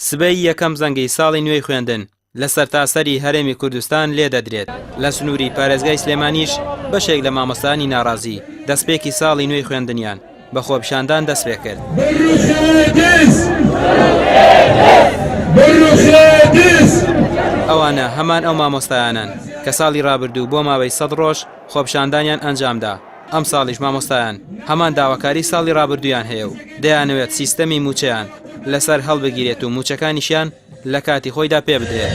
سبەی یەکەم زەنگەی ساڵی نوێی خوێندن لە سەرتاسەری هەرێمی کوردستان لێ دەدرێت. لە سنووری پارێزگای سلێمانیش بەشێک لە مامۆستانی ناڕازی دەستپێکی ساڵی نوێی خوێندنیان بە خۆپیشاندان دەست پێ کرد. ئەوانە هەمان ئەو مامۆستایانن کە ساڵی ڕابردوو بۆ ماوەی 100 ڕۆژ خۆپیشاندانیان ئەنجامدا. ئەم ساڵیش مامۆستایان هەمان داواکاری ساڵی ڕابردوویان هەیە و دەیانەوێت سیستەمی موچەیان لەسەر هەڵبگیرێت و موچەکانیشیان لە کاتی خۆیدا پێ بدرێت.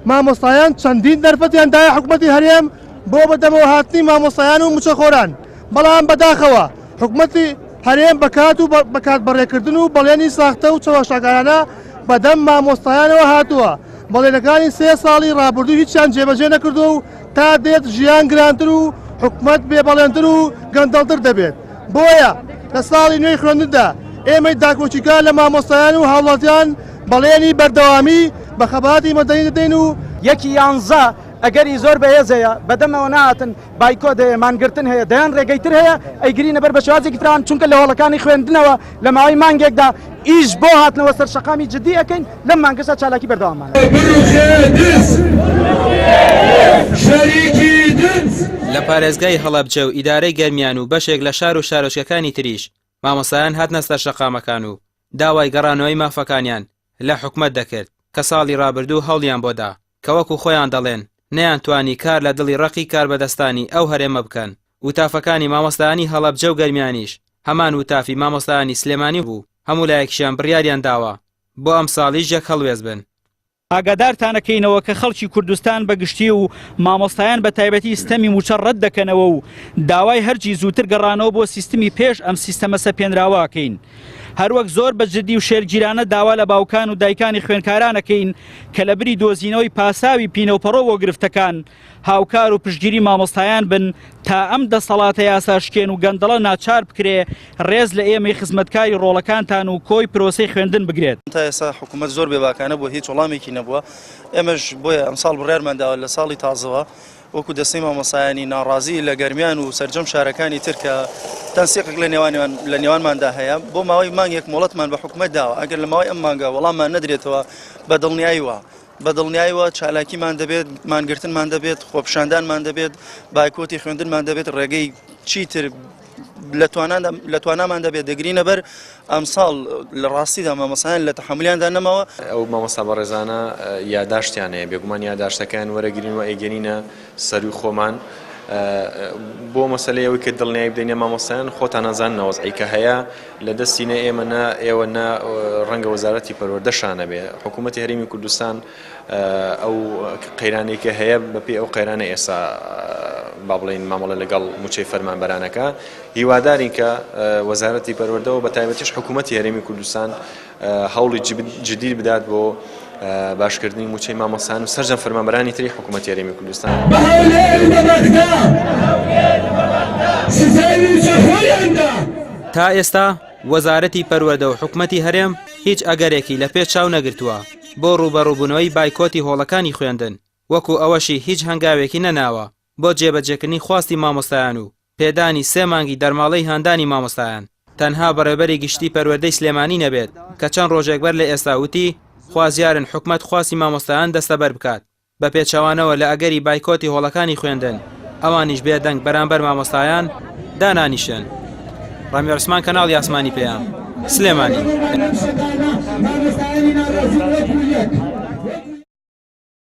مامۆستایان چەندین دەرفەتیان دایە حکوومەتی هەرێم بۆ بەدەمەوە هاتنی مامۆستایان و موچەخۆران، بەڵام بەداخەوە حکوومەتی هەرێم بەکات و بەکات بەڕێکردن و بەڵێنی ساختە و چاوەشاکارانە بەدەم مامۆستایانەوە هاتووە. بەڵێنەکانی 3 ساڵی ڕابردوو هیچیان جێبەجێ نەکردو و تا دێت ژیان گرانتر و حکوومەت بێبەڵێنتر و گەندەڵتر دەبێت. بۆیە لە ساڵی نوێی خوێندندا ئێمەی داکۆچیکار لە مامۆستایان و هاوڵاتیان بەڵێنی بەردەوامی بە خەباتی مەدەنی دەدەین و یەکی 11 ئەگەری زۆر بەهێزەیە بەدەمەوە نهاتن بایکۆت هەیە مانگرتن هەیە دەیان ڕێگەیتر هەیە ئەیگرینە بەر پێشوازێکی تران چونکە لە هۆڵەکانی خوێندنەوە لە ماوەی مانگێکدا ئیش بۆ هاتنەوە سەر شەقامی جدی ئەەکەین لەم مانگەشە چالاکی بەردەوامانە. لە پارێزگای هەڵەبجە و ئیدارەی گەرمیان و بەشێک لە شار و شارۆچکەکانی تریش مامۆستایان هاتنە سەر شەقامەکان و داوای گەڕانەوەی مافەکانیان لە حکوومەت دەکرد کە ساڵی ڕابردوو هەوڵیان بۆدا کە وەکو خۆیان دەڵێن نەیانتوانی کار لە دڵی ڕقی کاربەدەستانی ئەو هەرێمە بکەن. وتافەکانی مامۆستایانی هەڵەبجە و گەرمیانیش هەمان وتافی مامۆستایانی سلێمانی بوو. هەموو لایەکیشیان بڕیاریان داوە بۆ ئەم ساڵیش یەک هەڵوێز بن. ئاگادارتانەکەینەوە کە خەڵکی کوردستان بەگشتی و مامۆستایان بە تایبەتی سیستەمی موچە ڕەت دەکەنەوە و داوای هەرچی زووتر گەڕانەوە بۆ سیستمی پێش ئەم سیستەمە سەپێنراوەکەین. هەروەک زۆر بەجددی و شێرگیرانە داوا لە باوکان و دایکانی خوێنکارانەکەین کە لە بری دۆزینەوەی پاساوی پینەوپەڕۆ بۆ گرفتەکان هاوکار و پشتگیری مامۆستایان بن تا ئەم دەسەڵاتە یاساشکێن و گەندەڵە ناچار بکرێ ڕێز لە ئێمەی خزمەتکاری ڕۆڵەکانتان و کۆی پرۆسەی خوێندن بگرێت. تا ئێستا حکوومەت زۆر بێباکانە بۆ هیچ وەڵامێکی نەبووە. ئێمەش بۆیە ئەم ساڵ بڕیارمانداوە لە ساڵی تازەوە وەکو دەستەی مامۆستایانی ناڕازی لە گەرمیان و سەرجەم شارەکانی تر کە تەنسیقێک لە نێوانماندا هەیە بۆ ماوەی مانگێک مۆڵەتمان بە حکوومەت داوە. ئەگەر لە ماوەی ئەم مانگە وەڵاممان نەدرێتەوە بەدڵنیاییوە چالاکیمان دەبێت، مانگرتنمان دەبێت، خۆپیشاندانمان دەبێت، بایکۆتی خوێندنمان دەبێت، ڕێگەی چیتر لە توانامان دەبێت دەگرینە بەر ئەم ساڵ لە ڕاستیدا مامۆستایان لە تەحملیاندا نەماوە. ئەو مامۆستا بەڕێزانە یاداشتیانەیە بێگومان یاداشتەکان وەرەگرین و ئەیگەنینە سەروی خۆمان بۆ مەسەلەیەوەی کە دڵنیایی بدەینە مامۆستایان خۆتان نەزان نەوەزعی کە هەیە لە دەستینە ئێوە ڕەنگە وەزارەتی پەروەردەشانە بێ. حکوومەتی هەرێمی کوردستان ئەو قەیرانێکە هەیە بەپێی ئەو قەیرانە ئێستا با بڵێن مامەڵە لەگەڵ موچەی فەرمانبەرانەکە هیوادارین کە وەزارەتی پەروەردەوە بە تایبەتیش حکوومەتی هەرێمی کوردستان هەوڵی جدی بدات بۆ باشکردنی موچەی مامۆستایان و سەرجەم فەرمانبەرانی تری حکوومەتی هەرێمی کوردستان. تا ئێستا وەزارەتی پەروەردە و حکوومەتی هەرێم هیچ ئەگەرێکی لە پێش چاو نەگرتووە بۆ ڕوبەڕووبوونەوەی بایکۆتی هۆڵەکانی خوێندن، وەکو ئەوەشی هیچ هەنگاوێکی نەناوە بۆ جێبەجێکردنی خواستی مامۆستایان و پێدانی 3 مانگی دەرماڵەی هاندانی مامۆستایان. تەنها بەڕێبەری گشتی پەروەردەی سلێمانی نەبێت کە چەند ڕۆژێک بەر لە ئێستا وتی خوازیارن حکوومەت خواستی مامۆستایان دەستەبەر بکات بە پێچەوانەوە لە ئەگەری بایکۆتی هۆڵەکانی خوێندن. ئەوانیش بێدەنگ بەرامبەر مامۆستایان دانانیشن. ڕامی عوسمان کەناڵی ئاسمانی پێیان سلێمانی.